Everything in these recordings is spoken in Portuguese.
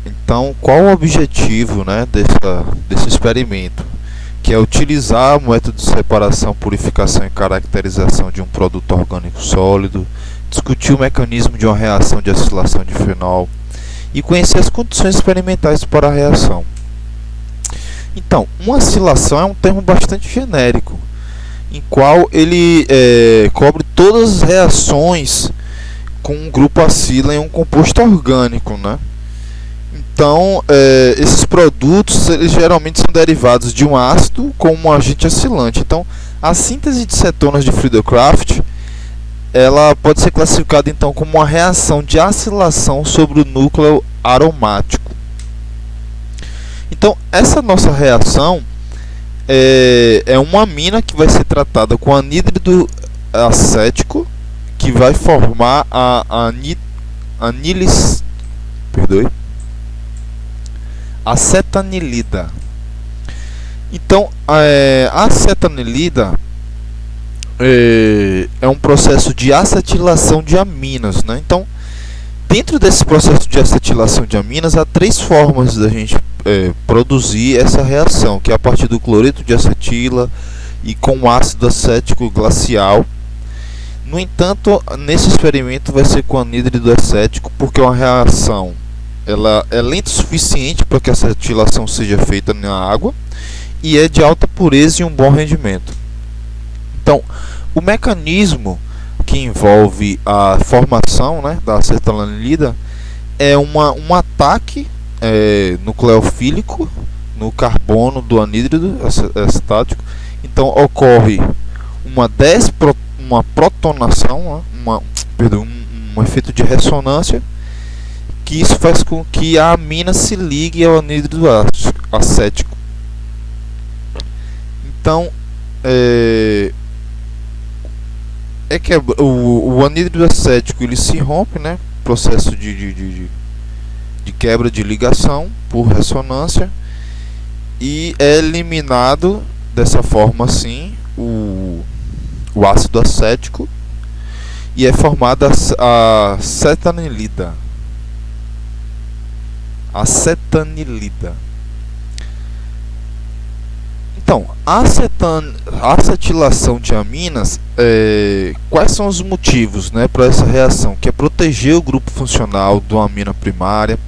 Então, qual o objetivo, né, desse experimento? Que é utilizar o método de separação, purificação e caracterização de um produto orgânico sólido, discutir o mecanismo de uma reação de acilação de fenol e conhecer as condições experimentais para a reação. Então, uma acilação é um termo bastante genérico, em qual ele cobre todas as reações com um grupo acila em um composto orgânico, né? Então, esses produtos eles geralmente são derivados de um ácido com um agente acilante. Então, a síntese de cetonas de Friedel-Crafts ela pode ser classificada então como uma reação de acilação sobre o núcleo aromático. Então, essa nossa reação é uma amina que vai ser tratada com anidrido acético, que vai formar acetanilida. Então, a acetanilida é um processo de acetilação de aminas, né? Então, dentro desse processo de acetilação de aminas, há três formas da gente produzir essa reação, que é a partir do cloreto de acetila e com ácido acético glacial. No entanto, nesse experimento vai ser com anidrido acético, porque é uma reação ela é lenta o suficiente para que a acetilação seja feita na água e é de alta pureza e um bom rendimento. Então, o mecanismo que envolve a formação, né, da acetanilida é um ataque nucleofílico no carbono do anidrido acetático. Então, ocorre uma protonação, né, um efeito de ressonância, que isso faz com que a amina se ligue ao anidrido acético. Então, que o anidrido acético ele se rompe, né? Processo de quebra de ligação por ressonância, e é eliminado dessa forma assim o ácido acético e é formada a acetanilida. Então, a acetilação de aminas, quais são os motivos, né, para essa reação? Que é proteger o grupo funcional de uma amina primária.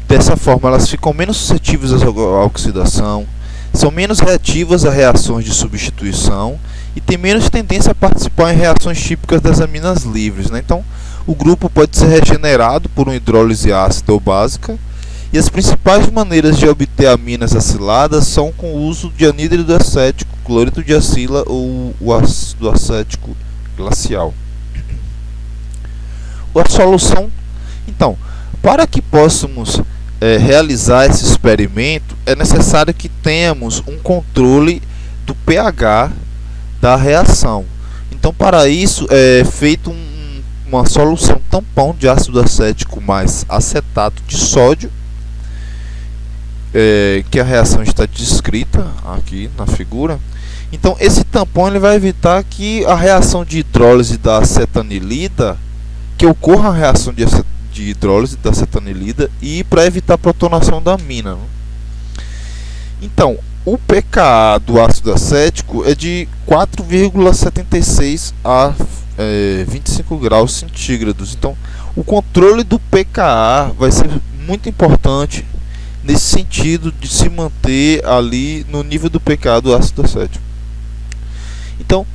Dessa forma, elas ficam menos suscetíveis à oxidação, são menos reativas a reações de substituição e têm menos tendência a participar em reações típicas das aminas livres, né? Então, o grupo pode ser regenerado por uma hidrólise ácida ou básica. E as principais maneiras de obter aminas aciladas são com o uso de anidrido acético, cloreto de acila ou o ácido acético glacial. A solução, então, para que possamos realizar esse experimento, é necessário que tenhamos um controle do pH da reação. Então, para isso é feito uma solução tampão de ácido acético mais acetato de sódio, que a reação está descrita aqui na figura. Então, esse tampão ele vai evitar que a reação de hidrólise da acetanilida, que ocorra a reação de hidrólise da acetanilida, e para evitar a protonação da amina. Então, o pKa do ácido acético é de 4,76 a 25 graus centígrados. Então, o controle do pKa vai ser muito importante nesse sentido de se manter ali no nível do pKa do ácido acético. Então,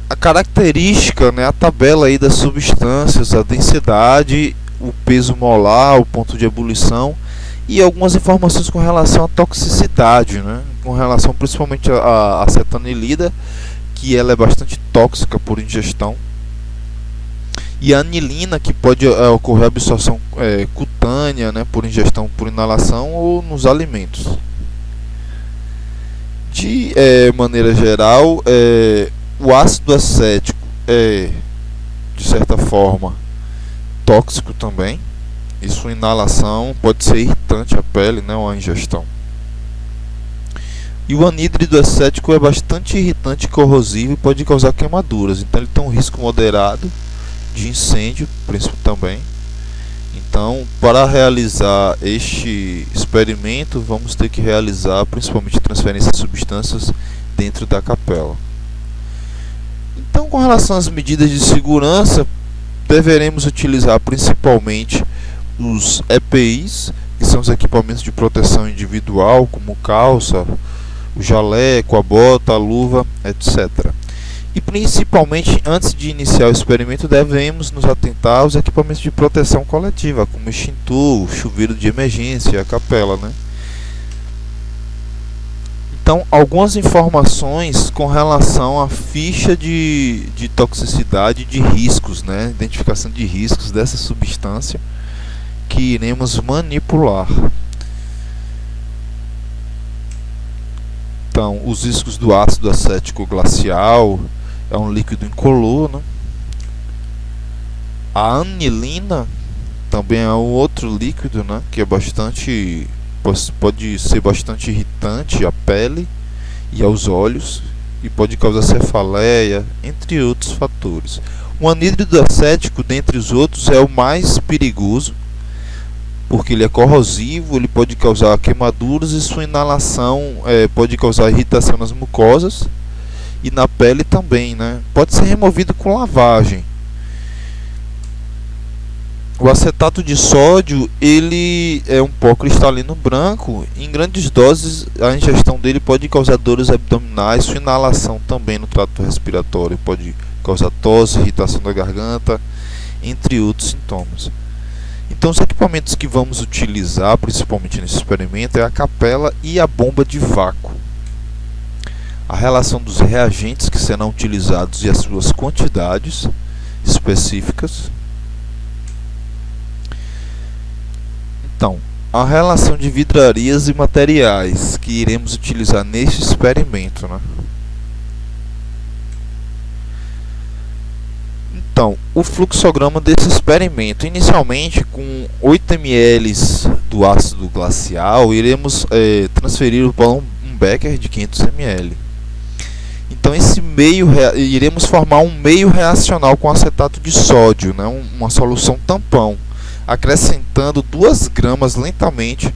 a característica, né, a tabela aí das substâncias, a densidade, o peso molar, o ponto de ebulição e algumas informações com relação à toxicidade, né, com relação principalmente à acetanilida, que ela é bastante tóxica por ingestão, e a anilina, que pode ocorrer absorção cutânea, né, por ingestão por inalação ou nos alimentos. De maneira geral, o ácido acético é, de certa forma, tóxico também. E sua inalação pode ser irritante à pele, né, ou à ingestão. E o anidrido acético é bastante irritante e corrosivo e pode causar queimaduras. Então ele tem um risco moderado de incêndio, também, Então, para realizar este experimento, vamos ter que realizar principalmente transferência de substâncias dentro da capela. Então, com relação às medidas de segurança, deveremos utilizar principalmente os EPIs, que são os equipamentos de proteção individual, como calça, o jaleco, a bota, a luva, etc. E principalmente, antes de iniciar o experimento, devemos nos atentar aos equipamentos de proteção coletiva, como extintor, chuveiro de emergência, a capela, né? Então, algumas informações com relação à ficha de toxicidade, de riscos, né? Identificação de riscos dessa substância que iremos manipular. Então, os riscos do ácido acético glacial, é um líquido incolor, né? A anilina também é um outro líquido, né? Que é bastante, pode ser bastante irritante à pele e aos olhos e pode causar cefaleia, entre outros fatores. O anidrido acético, dentre os outros, é o mais perigoso, porque ele é corrosivo, ele pode causar queimaduras e sua inalação pode causar irritação nas mucosas e na pele também, né? Pode ser removido com lavagem. O acetato de sódio, ele é um pó cristalino branco. Em grandes doses, a ingestão dele pode causar dores abdominais, sua inalação também no trato respiratório pode causar tosse, irritação da garganta, entre outros sintomas. Então, os equipamentos que vamos utilizar, principalmente nesse experimento, é a capela e a bomba de vácuo. A relação dos reagentes que serão utilizados e as suas quantidades específicas. Então, a relação de vidrarias e materiais que iremos utilizar neste experimento, né? Então, o fluxograma desse experimento. Inicialmente, com 8 ml do ácido glacial, iremos transferir para um becker de 500 ml. Então, esse meio iremos formar um meio reacional com acetato de sódio, né? Uma solução tampão, acrescentando 2 gramas lentamente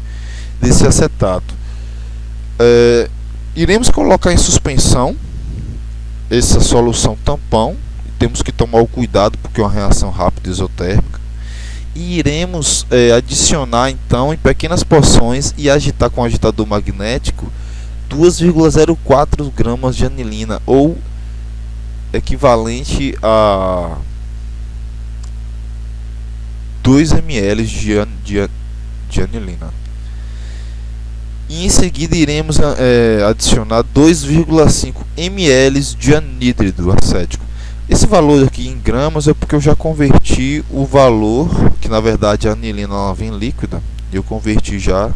desse acetato. Iremos colocar em suspensão essa solução tampão. Temos que tomar o cuidado porque é uma reação rápida isotérmica. E iremos adicionar então em pequenas porções e agitar com agitador magnético 2,04 gramas de anilina, ou equivalente a 2 ml de anilina. E em seguida iremos adicionar 2,5 ml de anidrido acético. Esse valor aqui em gramas é porque eu já converti o valor, que na verdade a anilina ela vem líquida, e eu converti já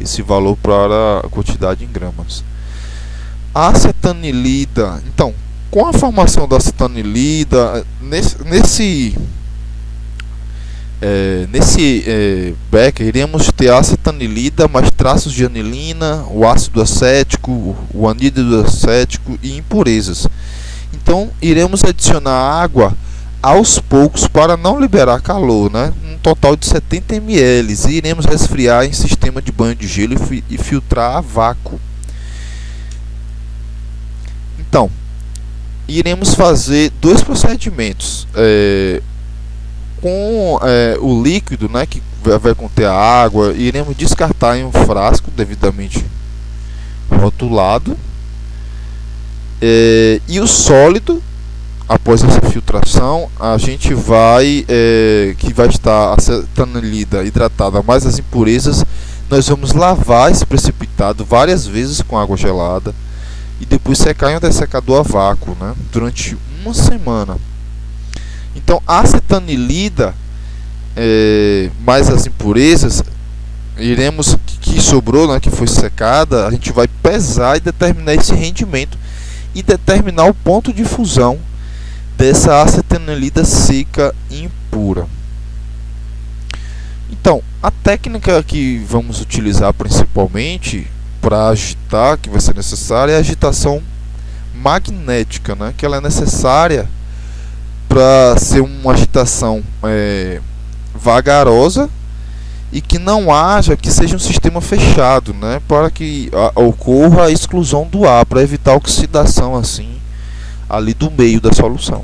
esse valor para a quantidade em gramas. A acetanilida, então, com a formação da acetanilida, nesse becker iremos ter a acetanilida mais traços de anilina, o ácido acético, o anidrido acético e impurezas. Então, iremos adicionar água aos poucos para não liberar calor, né? Um total de 70 ml. E iremos resfriar em sistema de banho de gelo e filtrar a vácuo. Então, iremos fazer 2 procedimentos. Com o líquido, né, que vai conter a água, iremos descartar em um frasco devidamente rotulado. E o sólido, após essa filtração, a gente que vai estar a acetanilida hidratada mais as impurezas, nós vamos lavar esse precipitado várias vezes com água gelada e depois secar em um dessecador a vácuo, né, durante uma semana. Então, a acetanilida mais as impurezas, que sobrou, né, que foi secada, a gente vai pesar e determinar esse rendimento e determinar o ponto de fusão dessa acetanilida seca e impura. Então, a técnica que vamos utilizar principalmente para agitar, que vai ser necessária, é a agitação magnética, né? Que ela é necessária para ser uma agitação vagarosa e que não haja, que seja um sistema fechado, né, para que ocorra a exclusão do ar, para evitar a oxidação assim ali do meio da solução.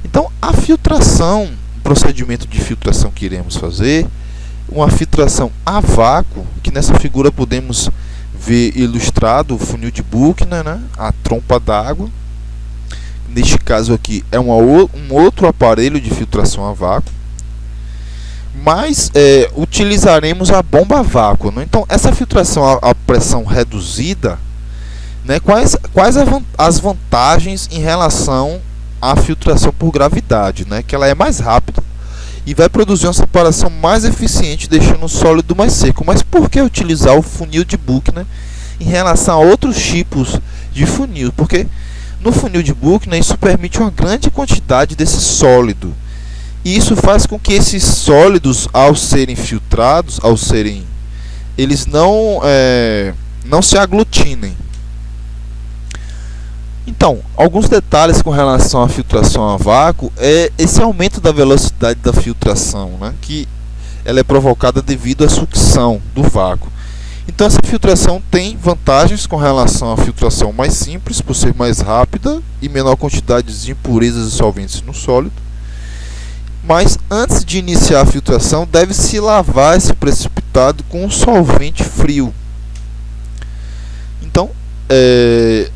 Então, a filtração, o procedimento de filtração que iremos fazer, uma filtração a vácuo, que nessa figura podemos ver ilustrado o funil de Buchner, né, a trompa d'água. Neste caso aqui é um outro aparelho de filtração a vácuo, mas utilizaremos a bomba a vácuo, né? Então, essa filtração a pressão reduzida, né, quais as vantagens em relação à filtração por gravidade, né, que ela é mais rápida e vai produzir uma separação mais eficiente, deixando o sólido mais seco. Mas por que utilizar o funil de Buchner em relação a outros tipos de funil? Porque no funil de Buchner isso permite uma grande quantidade desse sólido, e isso faz com que esses sólidos, ao serem filtrados, eles não se aglutinem. Então, alguns detalhes com relação à filtração a vácuo é esse aumento da velocidade da filtração, né, que ela é provocada devido à sucção do vácuo. Então, essa filtração tem vantagens com relação à filtração mais simples, por ser mais rápida e menor quantidade de impurezas e solventes no sólido. Mas antes de iniciar a filtração, deve-se lavar esse precipitado com um solvente frio. Então,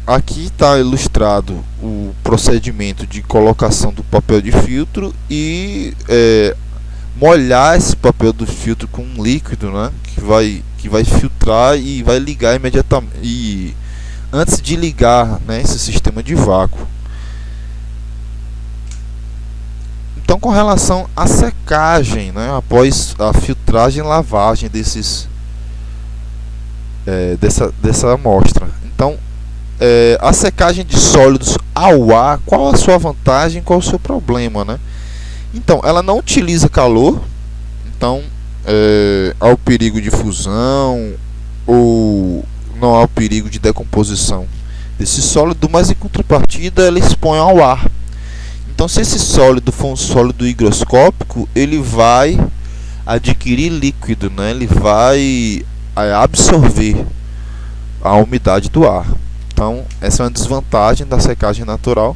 aqui está ilustrado o procedimento de colocação do papel de filtro e molhar esse papel do filtro com um líquido, né, que vai filtrar e vai ligar imediatamente, e antes de ligar, né, esse sistema de vácuo. Então, com relação à secagem, né, após a filtragem e lavagem dessa amostra. Então, a secagem de sólidos ao ar, qual a sua vantagem, qual o seu problema, né? Então, ela não utiliza calor, então há o perigo de fusão ou não há o perigo de decomposição desse sólido, mas em contrapartida ela expõe ao ar. Então, se esse sólido for um sólido higroscópico, ele vai adquirir líquido, né? Ele vai absorver a umidade do ar. Então, essa é uma desvantagem da secagem natural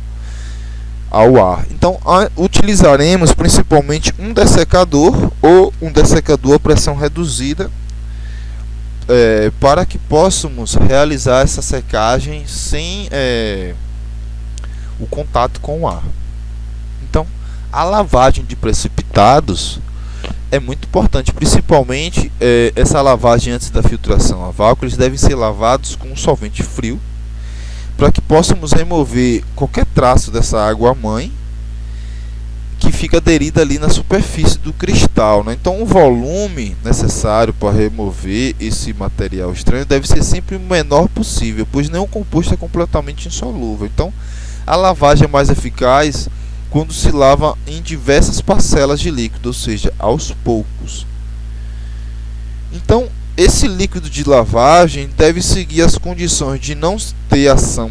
ao ar. Então, utilizaremos principalmente um dessecador ou um dessecador a pressão reduzida para que possamos realizar essa secagem sem o contato com o ar. Então, a lavagem de precipitados é muito importante, principalmente essa lavagem antes da filtração a vácuo. Eles devem ser lavados com um solvente frio, para que possamos remover qualquer traço dessa água mãe que fica aderida ali na superfície do cristal, né? Então, o volume necessário para remover esse material estranho deve ser sempre o menor possível, pois nenhum composto é completamente insolúvel. Então, a lavagem é mais eficaz quando se lava em diversas parcelas de líquido, ou seja, aos poucos. Então, esse líquido de lavagem deve seguir as condições de não ter ação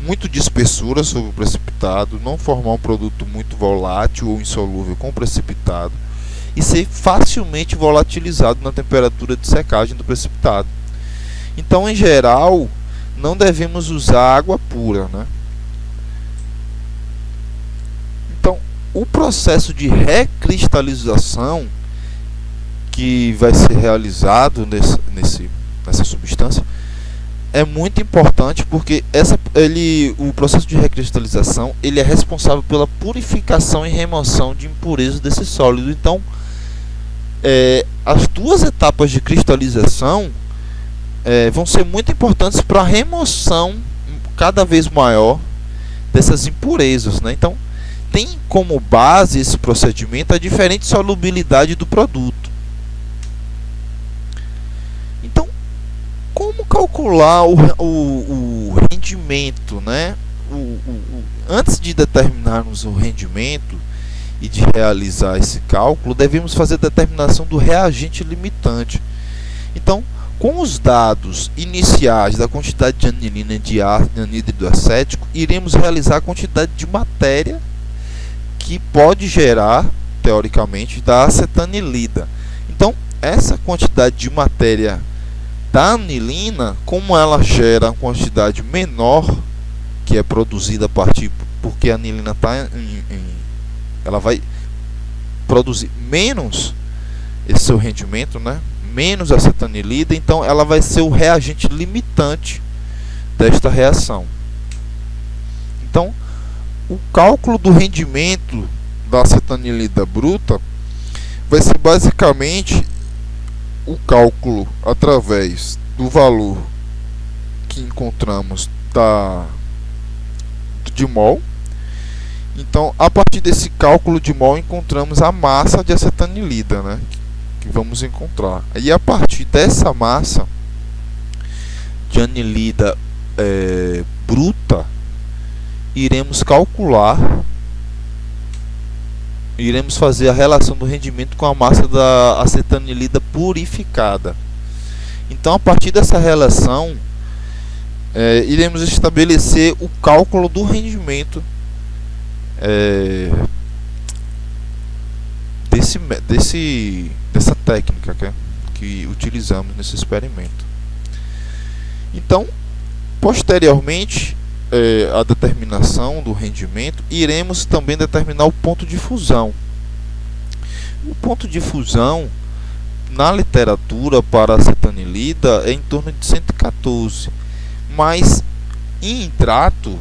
muito de espessura sobre o precipitado, não formar um produto muito volátil ou insolúvel com o precipitado e ser facilmente volatilizado na temperatura de secagem do precipitado. Então, em geral, não devemos usar água pura, né? O processo de recristalização que vai ser realizado nessa substância é muito importante, porque o processo de recristalização ele é responsável pela purificação e remoção de impurezas desse sólido. Então, as duas etapas de cristalização vão ser muito importantes para a remoção cada vez maior dessas impurezas, né? Então, tem como base esse procedimento a diferente solubilidade do produto. Então, como calcular o rendimento, né? Antes de determinarmos o rendimento e de realizar esse cálculo, devemos fazer a determinação do reagente limitante. Então, com os dados iniciais da quantidade de anilina e de anidrido acético, iremos realizar a quantidade de matéria que pode gerar teoricamente, da acetanilida. Então, essa quantidade de matéria da anilina, como ela gera uma quantidade menor, que é produzida a partir, porque a anilina ela vai produzir menos esse seu rendimento, né? Menos acetanilida, então ela vai ser o reagente limitante desta reação. Então, o cálculo do rendimento da acetanilida bruta vai ser basicamente o cálculo através do valor que encontramos de mol. Então, a partir desse cálculo de mol, encontramos a massa de acetanilida, né, que vamos encontrar. E a partir dessa massa de anilida bruta, iremos fazer a relação do rendimento com a massa da acetanilida purificada. Então, a partir dessa relação, iremos estabelecer o cálculo do rendimento dessa técnica que utilizamos nesse experimento. Então, posteriormente à determinação do rendimento, iremos também determinar o ponto de fusão. O ponto de fusão na literatura para acetanilida é em torno de 114, mas em hidrato